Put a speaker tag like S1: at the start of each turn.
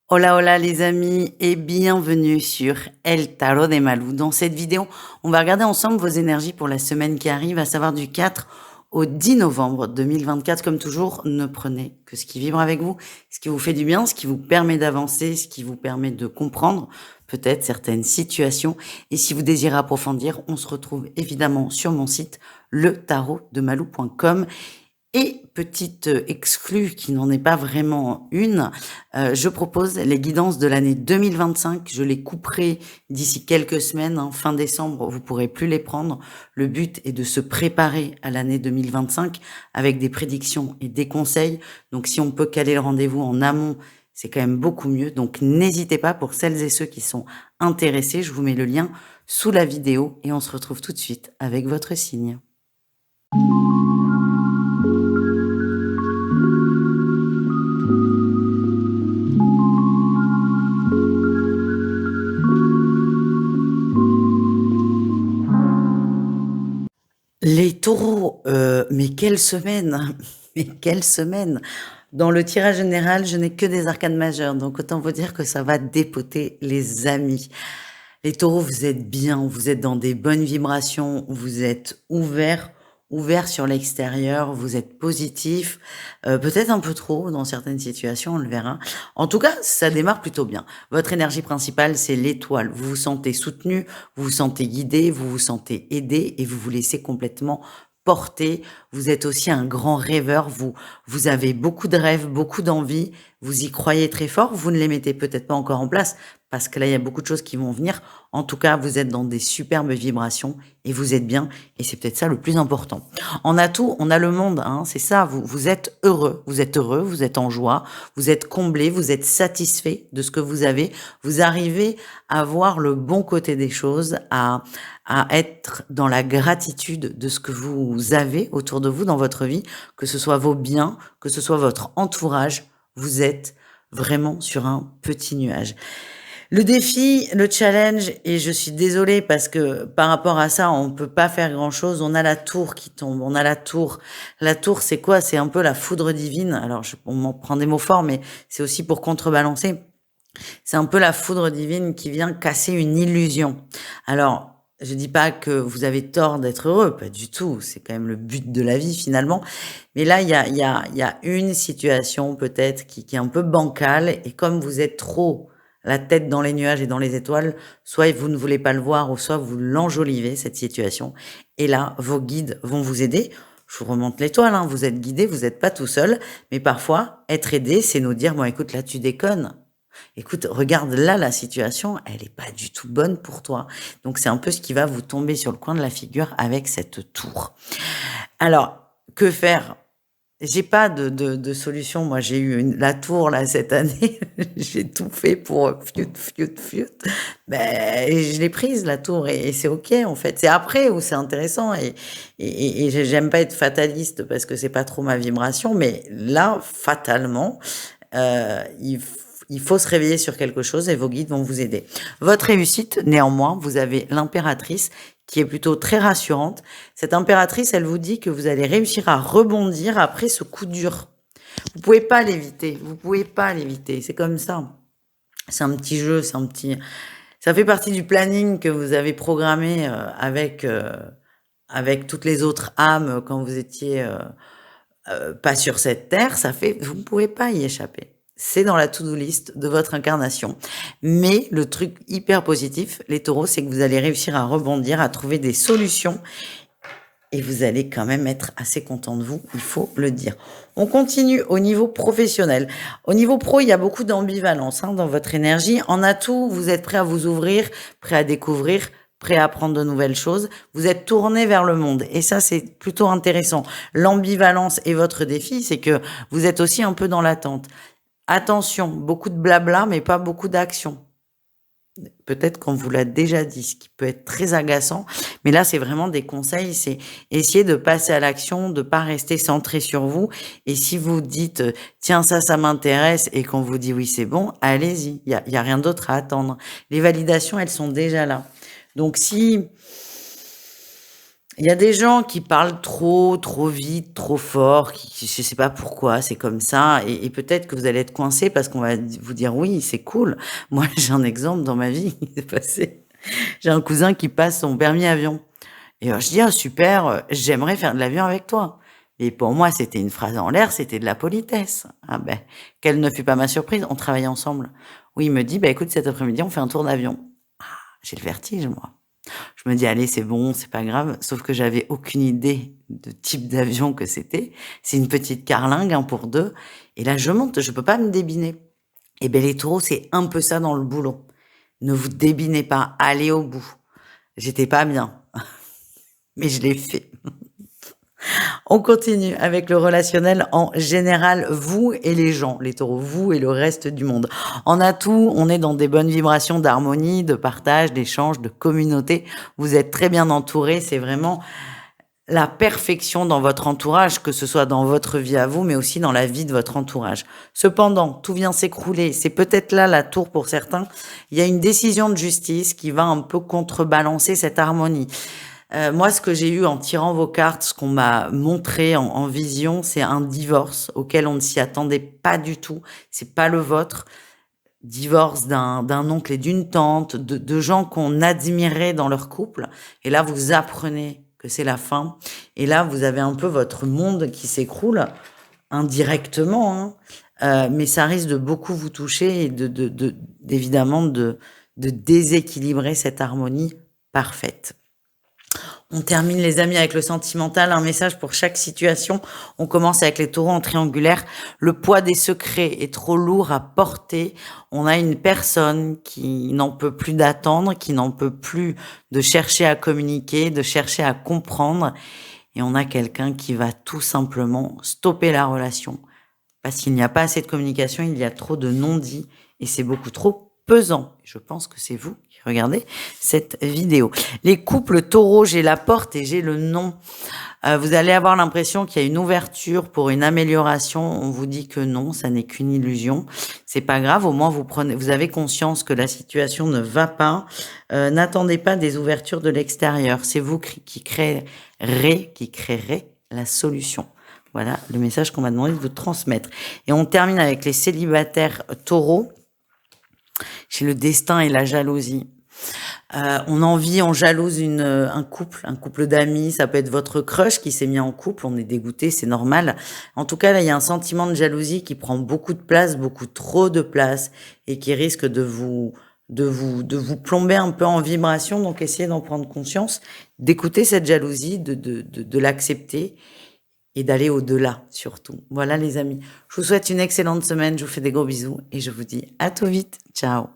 S1: Hola, hola les amis et bienvenue sur El Tarot de Malou. Dans cette vidéo, on va regarder ensemble vos énergies pour la semaine qui arrive, à savoir du 4 au 10 novembre 2024. Comme toujours, ne prenez que ce qui vibre avec vous, ce qui vous fait du bien, ce qui vous permet d'avancer, ce qui vous permet de comprendre peut-être certaines situations. Et si vous désirez approfondir, on se retrouve évidemment sur mon site, letarotdemalou.com. Et petite exclue qui n'en est pas vraiment une, je propose les guidances de l'année 2025. Je les couperai d'ici quelques semaines, hein, fin décembre, vous pourrez plus les prendre. Le but est de se préparer à l'année 2025 avec des prédictions et des conseils. Donc si on peut caler le rendez-vous en amont, c'est quand même beaucoup mieux. Donc n'hésitez pas, pour celles et ceux qui sont intéressés, je vous mets le lien sous la vidéo et on se retrouve tout de suite avec votre signe. Les taureaux, mais quelle semaine! Mais quelle semaine! Dans le tirage général, je n'ai que des arcanes majeures, donc autant vous dire que ça va dépoter les amis. Les taureaux, vous êtes bien, vous êtes dans des bonnes vibrations, vous êtes ouverts sur l'extérieur, vous êtes positifs, peut-être un peu trop dans certaines situations, on le verra. En tout cas, ça démarre plutôt bien. Votre énergie principale, c'est l'étoile. Vous vous sentez soutenu, vous vous sentez guidé, vous vous sentez aidé et vous vous laissez complètement porter. Vous êtes aussi un grand rêveur, vous avez beaucoup de rêves, beaucoup d'envies, vous y croyez très fort, vous ne les mettez peut-être pas encore en place parce que là, il y a beaucoup de choses qui vont venir. En tout cas, vous êtes dans des superbes vibrations et vous êtes bien et c'est peut-être ça le plus important. En atout, on a le monde, hein, c'est ça, vous êtes heureux, vous êtes en joie, vous êtes comblé, vous êtes satisfait de ce que vous avez, vous arrivez à voir le bon côté des choses, à être dans la gratitude de ce que vous avez autour de vous dans votre vie, que ce soit vos biens, que ce soit votre entourage, vous êtes vraiment sur un petit nuage. Le défi, le challenge, et je suis désolée parce que par rapport à ça, on peut pas faire grand-chose. On a la tour qui tombe, on a la tour. La tour, c'est quoi? C'est un peu la foudre divine. Alors, on m'en prend des mots forts, mais c'est aussi pour contrebalancer. C'est un peu la foudre divine qui vient casser une illusion. Alors, je dis pas que vous avez tort d'être heureux, pas du tout. C'est quand même le but de la vie finalement. Mais là, il y a une situation peut-être qui est un peu bancale et comme vous êtes trop la tête dans les nuages et dans les étoiles, soit vous ne voulez pas le voir ou soit vous l'enjolivez cette situation. Et là, vos guides vont vous aider. Je vous remonte l'étoile, hein, vous êtes guidé, vous n'êtes pas tout seul. Mais parfois, être aidé, c'est nous dire, bon écoute, là tu déconnes. Écoute, regarde là la situation, elle est pas du tout bonne pour toi. Donc c'est un peu ce qui va vous tomber sur le coin de la figure avec cette tour. Alors, que faire? J'ai pas de solution. Moi, j'ai eu la tour là cette année. J'ai tout fait pour fiut. Ben, je l'ai prise la tour et c'est ok en fait. C'est après où c'est intéressant et j'aime pas être fataliste parce que c'est pas trop ma vibration, mais là, fatalement, il faut se réveiller sur quelque chose et vos guides vont vous aider. Votre réussite, néanmoins, vous avez l'impératrice qui est plutôt très rassurante. Cette impératrice, elle vous dit que vous allez réussir à rebondir après ce coup dur. Vous pouvez pas l'éviter. Vous pouvez pas l'éviter. C'est comme ça. C'est un petit jeu, ça fait partie du planning que vous avez programmé avec toutes les autres âmes quand vous étiez pas sur cette terre. Vous ne pouvez pas y échapper. C'est dans la to-do list de votre incarnation. Mais le truc hyper positif, les taureaux, c'est que vous allez réussir à rebondir, à trouver des solutions et vous allez quand même être assez content de vous, il faut le dire. On continue au niveau professionnel. Au niveau pro, il y a beaucoup d'ambivalence dans votre énergie. En atout, vous êtes prêt à vous ouvrir, prêt à découvrir, prêt à apprendre de nouvelles choses. Vous êtes tourné vers le monde. Et ça, c'est plutôt intéressant. L'ambivalence et votre défi, c'est que vous êtes aussi un peu dans l'attente. Attention, beaucoup de blabla, mais pas beaucoup d'action. Peut-être qu'on vous l'a déjà dit, ce qui peut être très agaçant. Mais là, c'est vraiment des conseils, c'est essayer de passer à l'action, de pas rester centré sur vous. Et si vous dites, tiens, ça m'intéresse, et qu'on vous dit oui, c'est bon, allez-y. Il y a rien d'autre à attendre. Les validations, elles sont déjà là. Donc Il y a des gens qui parlent trop, trop vite, trop fort, qui je sais pas pourquoi, c'est comme ça et peut-être que vous allez être coincés parce qu'on va vous dire: «Oui, c'est cool». Moi, j'ai un exemple dans ma vie qui s'est passé. J'ai un cousin qui passe son permis avion et je dis: «Ah super, j'aimerais faire de l'avion avec toi». Et pour moi, c'était une phrase en l'air, c'était de la politesse. Ah ben, quelle ne fut pas ma surprise, on travaillait ensemble. Oui, il me dit: «Bah écoute, cet après-midi, on fait un tour d'avion». J'ai le vertige moi. Je me dis: «Allez, c'est bon, c'est pas grave», sauf que j'avais aucune idée de type d'avion que c'était. C'est une petite carlingue, hein, pour 2 et là, je monte, je peux pas me débiner et beh, les taureaux, c'est un peu ça dans le boulot. Ne vous débinez pas, allez au bout. J'étais pas bien, mais je l'ai fait. On continue avec le relationnel en général, vous et les gens, les taureaux, vous et le reste du monde. En atout, on est dans des bonnes vibrations d'harmonie, de partage, d'échange, de communauté. Vous êtes très bien entourés, c'est vraiment la perfection dans votre entourage, que ce soit dans votre vie à vous, mais aussi dans la vie de votre entourage. Cependant, tout vient s'écrouler. C'est peut-être là la tour pour certains. Il y a une décision de justice qui va un peu contrebalancer cette harmonie. Moi, ce que j'ai eu en tirant vos cartes, ce qu'on m'a montré en vision, c'est un divorce auquel on ne s'y attendait pas du tout. C'est pas le vôtre. Divorce d'un oncle et d'une tante, de gens qu'on admirait dans leur couple et là, vous apprenez que c'est la fin et là, vous avez un peu votre monde qui s'écroule indirectement, hein, mais ça risque de beaucoup vous toucher et évidemment de déséquilibrer cette harmonie parfaite. On termine les amis avec le sentimental, un message pour chaque situation. On commence avec les taureaux en triangulaire. Le poids des secrets est trop lourd à porter. On a une personne qui n'en peut plus d'attendre, qui n'en peut plus de chercher à communiquer, de chercher à comprendre. Et on a quelqu'un qui va tout simplement stopper la relation. Parce qu'il n'y a pas assez de communication, il y a trop de non-dits et c'est beaucoup trop pesant. Je pense que c'est vous qui regardez cette vidéo. Les couples taureaux, j'ai la porte et j'ai le nom. Vous allez avoir l'impression qu'il y a une ouverture pour une amélioration. On vous dit que non, ça n'est qu'une illusion. C'est pas grave, au moins vous avez conscience que la situation ne va pas. N'attendez pas des ouvertures de l'extérieur. C'est vous qui créerez la solution. Voilà le message qu'on m'a demandé de vous transmettre. Et on termine avec les célibataires taureaux. Chez le destin et la jalousie. On envie, on jalouse un couple d'amis. Ça peut être votre crush qui s'est mis en couple. On est dégoûté, c'est normal. En tout cas, là, il y a un sentiment de jalousie qui prend beaucoup de place, beaucoup trop de place, et qui risque de vous plomber un peu en vibration. Donc, essayez d'en prendre conscience, d'écouter cette jalousie, de l'accepter et d'aller au-delà surtout. Voilà les amis. Je vous souhaite une excellente semaine. Je vous fais des gros bisous et je vous dis à tout vite. Ciao.